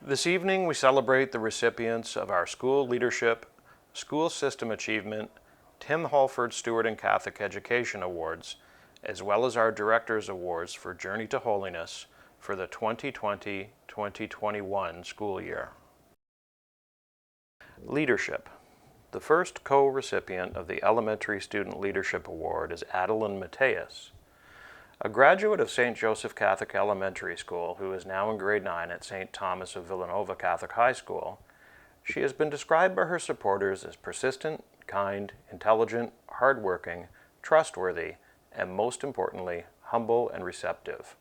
This evening we celebrate the recipients of our School Leadership, School System Achievement, Tim Halford Stewart in Catholic Education Awards, as well as our Directors Awards for Journey to Holiness for the 2020-2021 school year. Leadership. The first co-recipient of the Elementary Student Leadership Award is Adeline Mateus. A graduate of St. Joseph Catholic Elementary School who is now in grade 9 at St. Thomas of Villanova Catholic High School, she has been described by her supporters as persistent, kind, intelligent, hardworking, trustworthy, and most importantly, humble and receptive.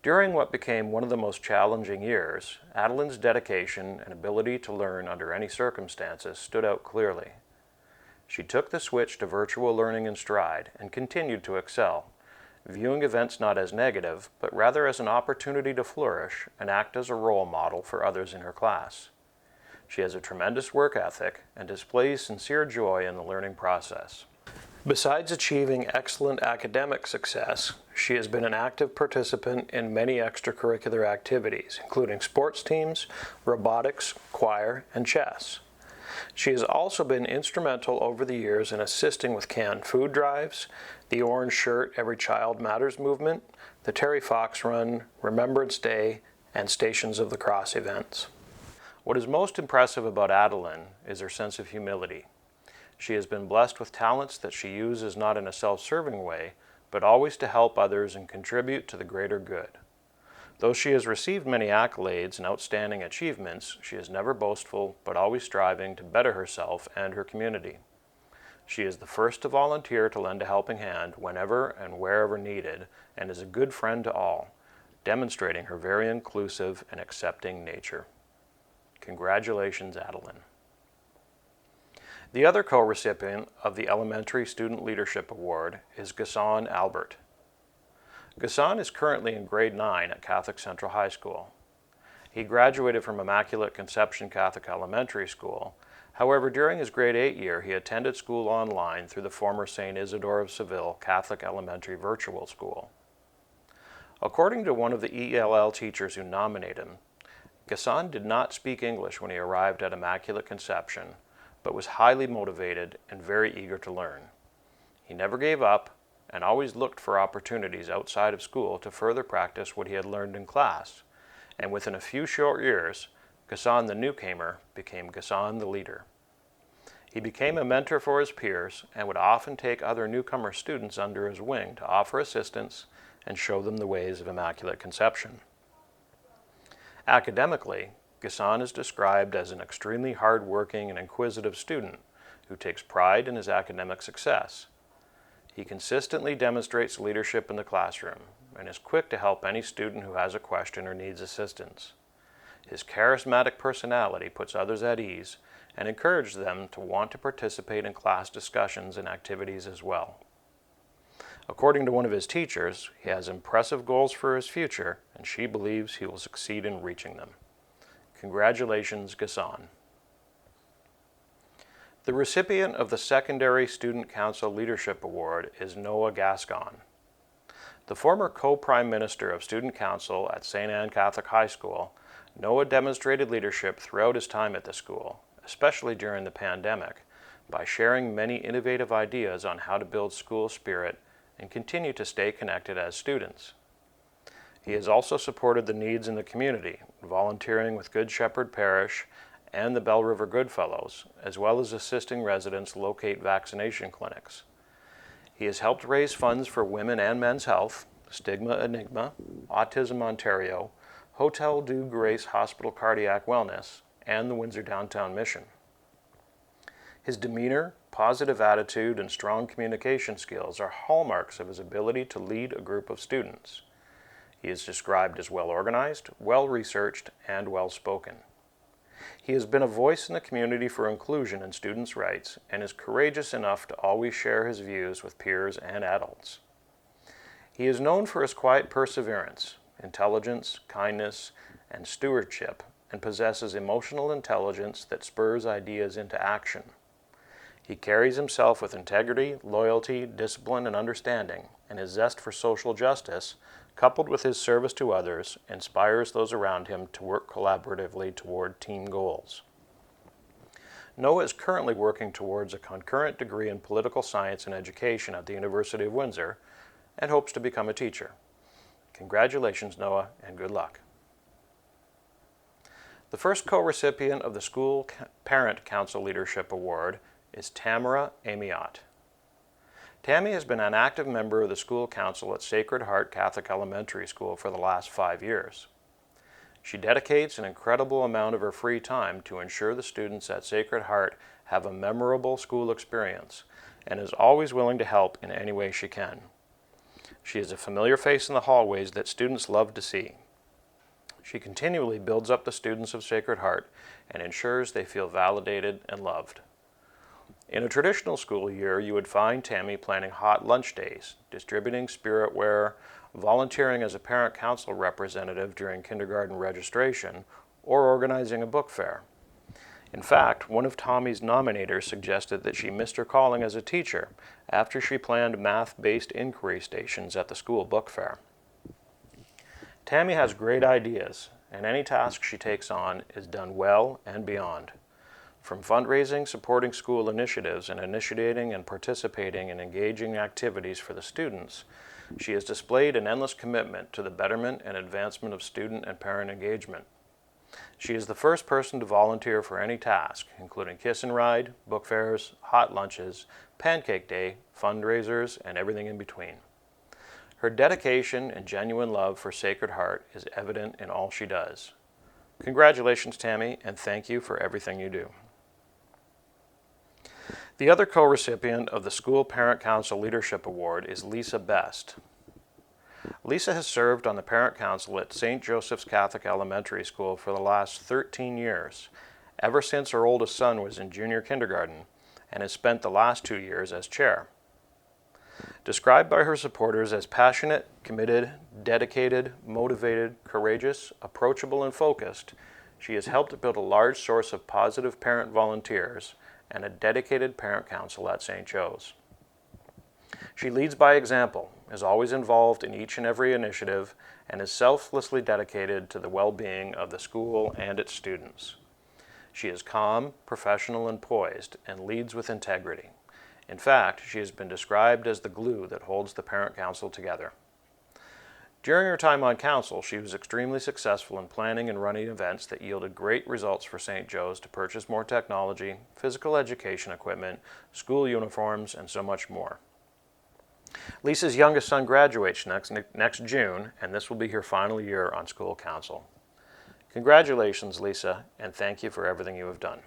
During what became one of the most challenging years, Adeline's dedication and ability to learn under any circumstances stood out clearly. She took the switch to virtual learning in stride and continued to excel, viewing events not as negative, but rather as an opportunity to flourish and act as a role model for others in her class. She has a tremendous work ethic and displays sincere joy in the learning process. Besides achieving excellent academic success, she has been an active participant in many extracurricular activities, including sports teams, robotics, choir, and chess. She has also been instrumental over the years in assisting with canned food drives, the Orange Shirt Every Child Matters movement, the Terry Fox Run, Remembrance Day, and Stations of the Cross events. What is most impressive about Adeline is her sense of humility. She has been blessed with talents that she uses not in a self-serving way, but always to help others and contribute to the greater good. Though she has received many accolades and outstanding achievements, she is never boastful, but always striving to better herself and her community. She is the first to volunteer to lend a helping hand whenever and wherever needed, and is a good friend to all, demonstrating her very inclusive and accepting nature. Congratulations, Adeline. The other co-recipient of the Elementary Student Leadership Award is Gasson Albert. Gasson is currently in grade 9 at Catholic Central High School. He graduated from Immaculate Conception Catholic Elementary School. However, during his grade 8 year, he attended school online through the former St. Isidore of Seville Catholic Elementary Virtual School. According to one of the ELL teachers who nominated him, Gasson did not speak English when he arrived at Immaculate Conception, but was highly motivated and very eager to learn. He never gave up and always looked for opportunities outside of school to further practice what he had learned in class, and within a few short years, Gasson the newcomer became Gasson the leader. He became a mentor for his peers and would often take other newcomer students under his wing to offer assistance and show them the ways of Immaculate Conception. Academically, Gasson is described as an extremely hard-working and inquisitive student who takes pride in his academic success. He consistently demonstrates leadership in the classroom and is quick to help any student who has a question or needs assistance. His charismatic personality puts others at ease and encourages them to want to participate in class discussions and activities as well. According to one of his teachers, he has impressive goals for his future, and she believes he will succeed in reaching them. Congratulations, Gasson. The recipient of the Secondary Student Council Leadership Award is Noah Gascon. The former co-prime minister of Student Council at St. Anne Catholic High School, Noah demonstrated leadership throughout his time at the school, especially during the pandemic, by sharing many innovative ideas on how to build school spirit and continue to stay connected as students. He has also supported the needs in the community, volunteering with Good Shepherd Parish and the Bell River Goodfellows, as well as assisting residents locate vaccination clinics. He has helped raise funds for women and men's health, Stigma Enigma, Autism Ontario, Hotel du Grace Hospital Cardiac Wellness, and the Windsor Downtown Mission. His demeanor, positive attitude, and strong communication skills are hallmarks of his ability to lead a group of students. He is described as well-organized, well-researched, and well-spoken. He has been a voice in the community for inclusion and students' rights and is courageous enough to always share his views with peers and adults. He is known for his quiet perseverance, intelligence, kindness, and stewardship, and possesses emotional intelligence that spurs ideas into action. He carries himself with integrity, loyalty, discipline, and understanding, and his zest for social justice coupled with his service to others, inspires those around him to work collaboratively toward team goals. Noah is currently working towards a concurrent degree in political science and education at the University of Windsor and hopes to become a teacher. Congratulations, Noah, and good luck. The first co-recipient of the School Parent Council Leadership Award is Tamara Amiot. Tammy has been an active member of the school council at Sacred Heart Catholic Elementary School for the last 5 years. She dedicates an incredible amount of her free time to ensure the students at Sacred Heart have a memorable school experience and is always willing to help in any way she can. She is a familiar face in the hallways that students love to see. She continually builds up the students of Sacred Heart and ensures they feel validated and loved. In a traditional school year, you would find Tammy planning hot lunch days, distributing spiritware, volunteering as a parent council representative during kindergarten registration, or organizing a book fair. In fact, one of Tommy's nominators suggested that she missed her calling as a teacher after she planned math-based inquiry stations at the school book fair. Tammy has great ideas, and any task she takes on is done well and beyond. From fundraising, supporting school initiatives, and initiating and participating in engaging activities for the students, she has displayed an endless commitment to the betterment and advancement of student and parent engagement. She is the first person to volunteer for any task, including kiss and ride, book fairs, hot lunches, pancake day, fundraisers, and everything in between. Her dedication and genuine love for Sacred Heart is evident in all she does. Congratulations, Tammy, and thank you for everything you do. The other co-recipient of the School Parent Council Leadership Award is Lisa Best. Lisa has served on the Parent Council at St. Joseph's Catholic Elementary School for the last 13 years, ever since her oldest son was in junior kindergarten, and has spent the last 2 years as chair. Described by her supporters as passionate, committed, dedicated, motivated, courageous, approachable, and focused, she has helped build a large source of positive parent volunteers and a dedicated parent council at St. Joe's. She leads by example, is always involved in each and every initiative, and is selflessly dedicated to the well-being of the school and its students. She is calm, professional, and poised, and leads with integrity. In fact, she has been described as the glue that holds the parent council together. During her time on council, she was extremely successful in planning and running events that yielded great results for St. Joe's to purchase more technology, physical education equipment, school uniforms, and so much more. Lisa's youngest son graduates next June, and this will be her final year on school council. Congratulations, Lisa, and thank you for everything you have done.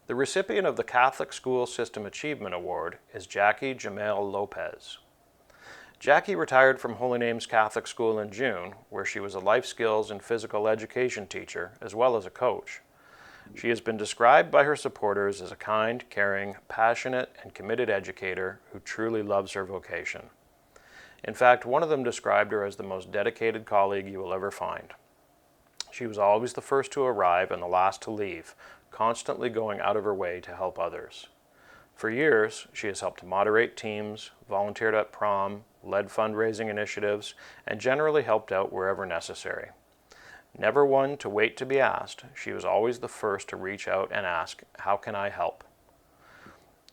The recipient of the Catholic School System Achievement Award is Jackie Jamel Lopez. Jackie retired from Holy Names Catholic School in June, where she was a life skills and physical education teacher, as well as a coach. She has been described by her supporters as a kind, caring, passionate, and committed educator who truly loves her vocation. In fact, one of them described her as the most dedicated colleague you will ever find. She was always the first to arrive and the last to leave, constantly going out of her way to help others. For years, she has helped moderate teams, volunteered at prom, led fundraising initiatives, and generally helped out wherever necessary. Never one to wait to be asked, she was always the first to reach out and ask, "How can I help?"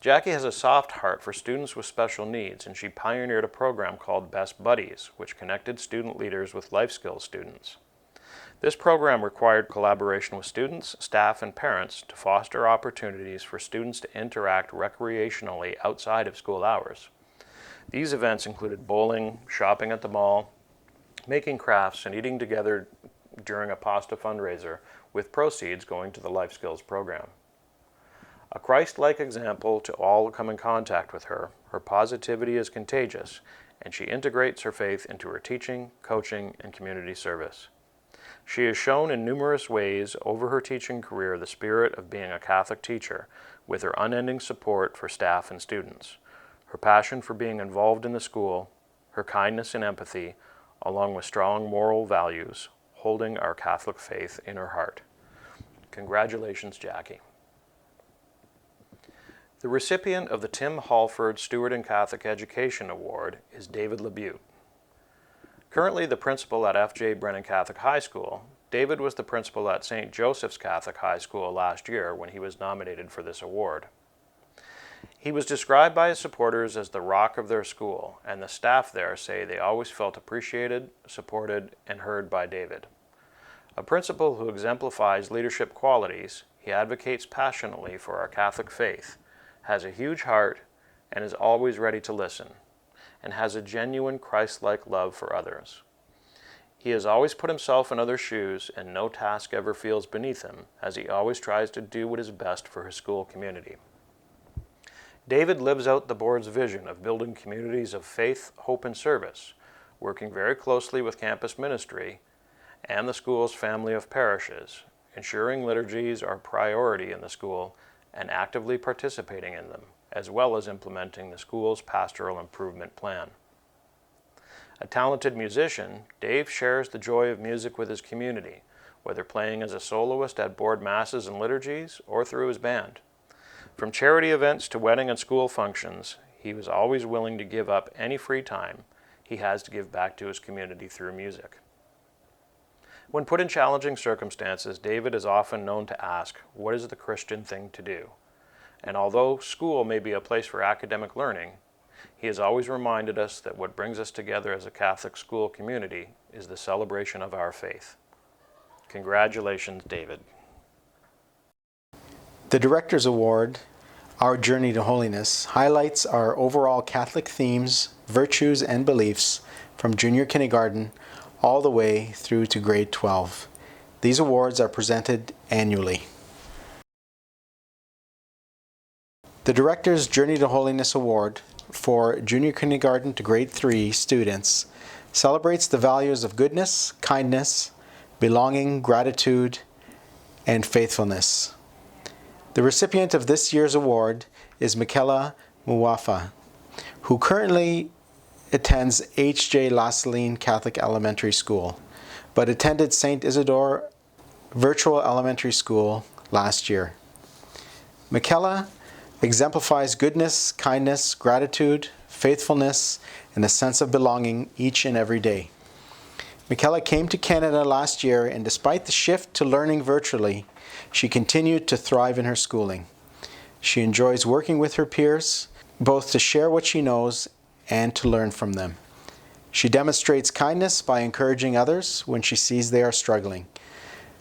Jackie has a soft heart for students with special needs, and she pioneered a program called Best Buddies, which connected student leaders with life skills students. This program required collaboration with students, staff, and parents to foster opportunities for students to interact recreationally outside of school hours. These events included bowling, shopping at the mall, making crafts, and eating together during a pasta fundraiser, with proceeds going to the Life Skills program. A Christ-like example to all who come in contact with her, her positivity is contagious, and she integrates her faith into her teaching, coaching, and community service. She has shown in numerous ways over her teaching career the spirit of being a Catholic teacher, with her unending support for staff and students, her passion for being involved in the school, her kindness and empathy, along with strong moral values, holding our Catholic faith in her heart. Congratulations, Jackie. The recipient of the Tim Halford Steward in Catholic Education Award is David LeBute. Currently the principal at F.J. Brennan Catholic High School, David was the principal at St. Joseph's Catholic High School last year when he was nominated for this award. He was described by his supporters as the rock of their school, and the staff there say they always felt appreciated, supported, and heard by David. A principal who exemplifies leadership qualities, he advocates passionately for our Catholic faith, has a huge heart, and is always ready to listen, and has a genuine Christ-like love for others. He has always put himself in others' shoes, and no task ever feels beneath him, as he always tries to do what is best for his school community. David lives out the board's vision of building communities of faith, hope, and service, working very closely with campus ministry and the school's family of parishes, ensuring liturgies are a priority in the school and actively participating in them, as well as implementing the school's pastoral improvement plan. A talented musician, Dave shares the joy of music with his community, whether playing as a soloist at board masses and liturgies or through his band. From charity events to wedding and school functions, he was always willing to give up any free time he has to give back to his community through music. When put in challenging circumstances, David is often known to ask, "What is the Christian thing to do?" And although school may be a place for academic learning, he has always reminded us that what brings us together as a Catholic school community is the celebration of our faith. Congratulations, David. The Director's Award, Our Journey to Holiness, highlights our overall Catholic themes, virtues, and beliefs from junior kindergarten all the way through to grade 12. These awards are presented annually. The Director's Journey to Holiness Award for junior kindergarten to grade 3 students celebrates the values of goodness, kindness, belonging, gratitude, and faithfulness. The recipient of this year's award is Michaela Muwafa, who currently attends H.J. Lassaline Catholic Elementary School, but attended St. Isidore Virtual Elementary School last year. Michaela exemplifies goodness, kindness, gratitude, faithfulness, and a sense of belonging each and every day. Michaela came to Canada last year, and despite the shift to learning virtually, she continued to thrive in her schooling. She enjoys working with her peers, both to share what she knows and to learn from them. She demonstrates kindness by encouraging others when she sees they are struggling.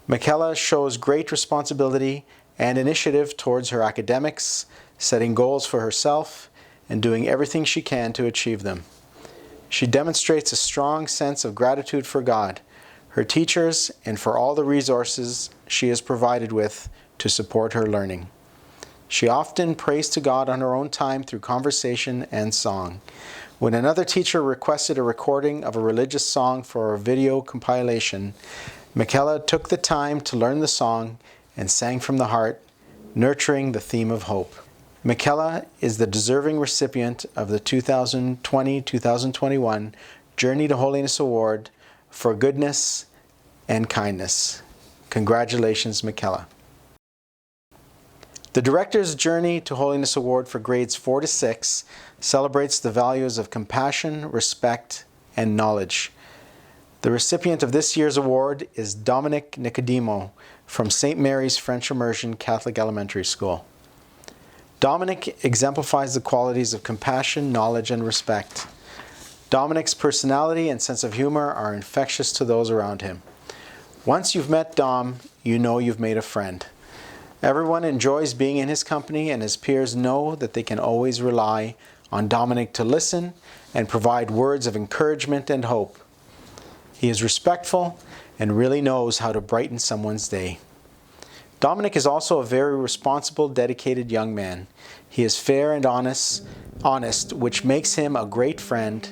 Michaela shows great responsibility and initiative towards her academics, setting goals for herself and doing everything she can to achieve them. She demonstrates a strong sense of gratitude for God, her teachers, and for all the resources she is provided with to support her learning. She often prays to God on her own time through conversation and song. When another teacher requested a recording of a religious song for a video compilation, Michaela took the time to learn the song and sang from the heart, nurturing the theme of hope. Michaela is the deserving recipient of the 2020-2021 Journey to Holiness Award for goodness and kindness. Congratulations, Michaela. The Director's Journey to Holiness Award for grades 4 to 6 celebrates the values of compassion, respect, and knowledge. The recipient of this year's award is Dominic Nicodemo from St. Mary's French Immersion Catholic Elementary School. Dominic exemplifies the qualities of compassion, knowledge, and respect. Dominic's personality and sense of humor are infectious to those around him. Once you've met Dom, you know you've made a friend. Everyone enjoys being in his company, and his peers know that they can always rely on Dominic to listen and provide words of encouragement and hope. He is respectful and really knows how to brighten someone's day. Dominic is also a very responsible, dedicated young man. He is fair and honest, which makes him a great friend,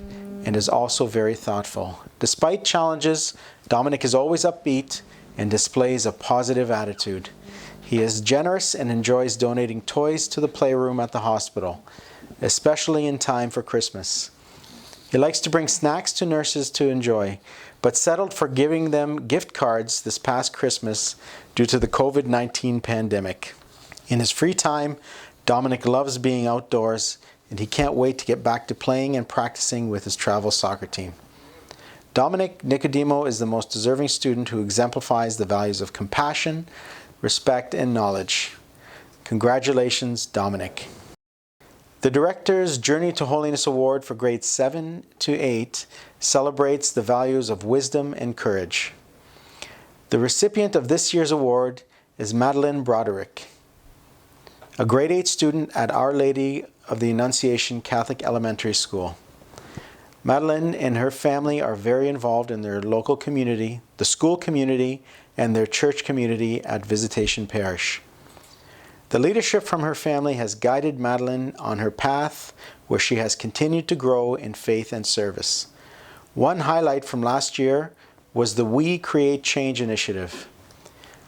and is also very thoughtful. Despite challenges, Dominic is always upbeat and displays a positive attitude. He is generous and enjoys donating toys to the playroom at the hospital, especially in time for Christmas. He likes to bring snacks to nurses to enjoy, but settled for giving them gift cards this past Christmas due to the COVID-19 pandemic. In his free time, Dominic loves being outdoors, and he can't wait to get back to playing and practicing with his travel soccer team. Dominic Nicodemo is the most deserving student who exemplifies the values of compassion, respect, and knowledge. Congratulations, Dominic. The Director's Journey to Holiness Award for grades 7 to 8 celebrates the values of wisdom and courage. The recipient of this year's award is Madeline Broderick, a grade 8 student at Our Lady of the Annunciation Catholic Elementary School. Madeline and her family are very involved in their local community, the school community, and their church community at Visitation Parish. The leadership from her family has guided Madeline on her path where she has continued to grow in faith and service. One highlight from last year was the We Create Change initiative.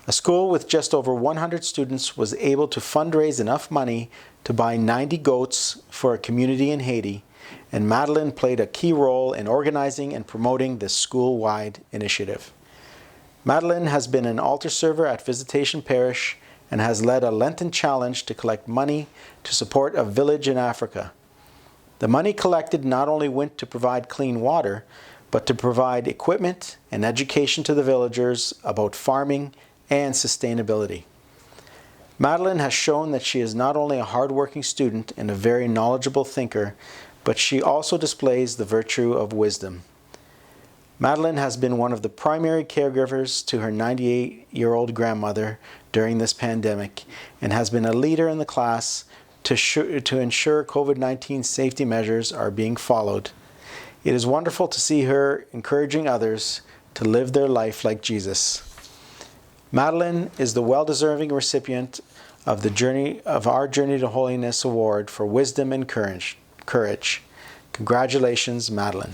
A school with just over 100 students was able to fundraise enough money to buy 90 goats for a community in Haiti, and Madeline played a key role in organizing and promoting this school-wide initiative. Madeline has been an altar server at Visitation Parish and has led a Lenten challenge to collect money to support a village in Africa. The money collected not only went to provide clean water, but to provide equipment and education to the villagers about farming and sustainability. Madeline has shown that she is not only a hardworking student and a very knowledgeable thinker, but she also displays the virtue of wisdom. Madeline has been one of the primary caregivers to her 98-year-old grandmother during this pandemic and has been a leader in the class to ensure COVID-19 safety measures are being followed. It is wonderful to see her encouraging others to live their life like Jesus. Madeline is the well-deserving recipient of our Journey to Holiness Award for wisdom and courage. Congratulations, Madeline.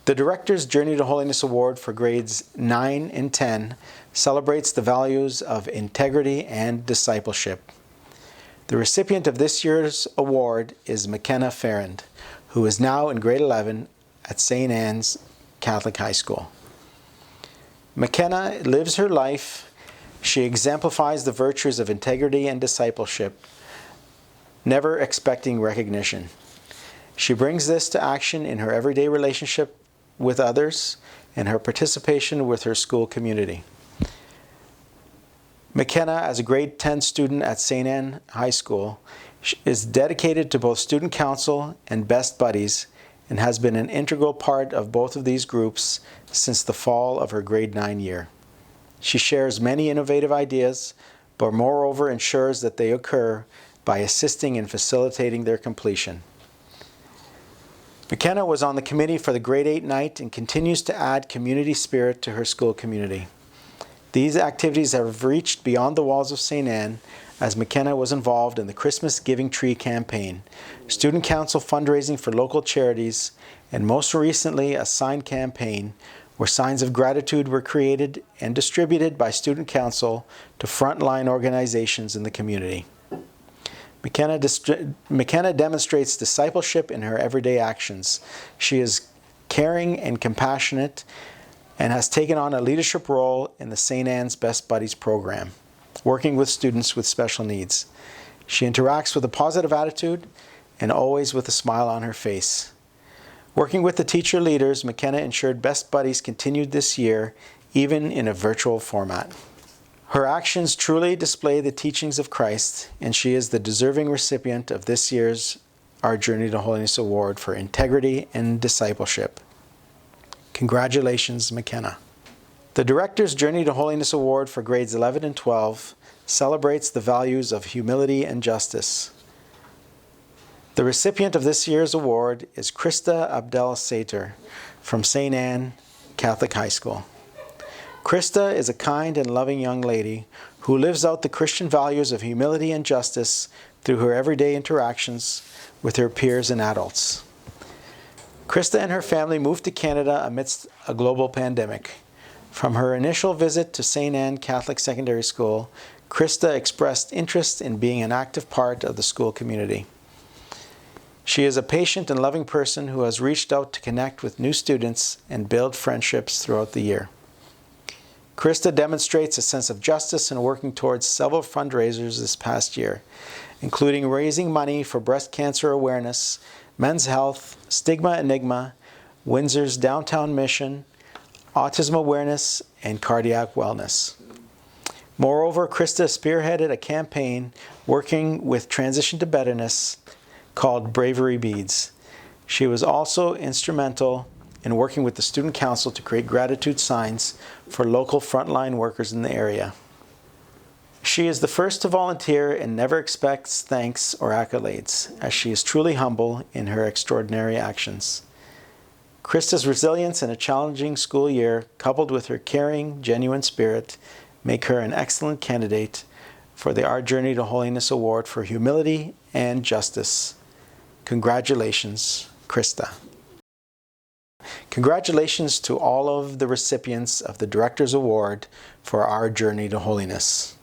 The Director's Journey to Holiness Award for grades 9 and 10 celebrates the values of integrity and discipleship. The recipient of this year's award is McKenna Farrand, who is now in grade 11 at St. Anne's Catholic High School. McKenna lives her life. She exemplifies the virtues of integrity and discipleship, never expecting recognition. She brings this to action in her everyday relationship with others and her participation with her school community. McKenna, as a grade 10 student at St. Anne High School, is dedicated to both student council and best buddies and has been an integral part of both of these groups since the fall of her grade 9 year. She shares many innovative ideas, but moreover ensures that they occur by assisting in facilitating their completion. McKenna was on the committee for the grade 8 night and continues to add community spirit to her school community. These activities have reached beyond the walls of St. Anne, as McKenna was involved in the Christmas Giving Tree campaign, student council fundraising for local charities, and most recently a sign campaign where signs of gratitude were created and distributed by student council to frontline organizations in the community. McKenna demonstrates discipleship in her everyday actions. She is caring and compassionate and has taken on a leadership role in the St. Anne's Best Buddies program, working with students with special needs. She interacts with a positive attitude and always with a smile on her face. Working with the teacher leaders, McKenna ensured Best Buddies continued this year, even in a virtual format. Her actions truly display the teachings of Christ, and she is the deserving recipient of this year's Our Journey to Holiness Award for integrity and discipleship. Congratulations, McKenna. The Director's Journey to Holiness Award for grades 11 and 12 celebrates the values of humility and justice. The recipient of this year's award is Krista Abdel Sater from St. Anne Catholic High School. Krista is a kind and loving young lady who lives out the Christian values of humility and justice through her everyday interactions with her peers and adults. Krista and her family moved to Canada amidst a global pandemic. From her initial visit to St. Anne Catholic Secondary School, Krista expressed interest in being an active part of the school community. She is a patient and loving person who has reached out to connect with new students and build friendships throughout the year. Krista demonstrates a sense of justice in working towards several fundraisers this past year, including raising money for breast cancer awareness, men's health, Stigma Enigma, Windsor's downtown mission, autism awareness, and cardiac wellness. Moreover, Krista spearheaded a campaign working with Transition to Betterness called Bravery Beads. She was also instrumental in working with the Student Council to create gratitude signs for local frontline workers in the area. She is the first to volunteer and never expects thanks or accolades, as she is truly humble in her extraordinary actions. Krista's resilience in a challenging school year, coupled with her caring, genuine spirit, make her an excellent candidate for the Our Journey to Holiness Award for Humility and Justice. Congratulations, Krista. Congratulations to all of the recipients of the Director's Award for Our Journey to Holiness.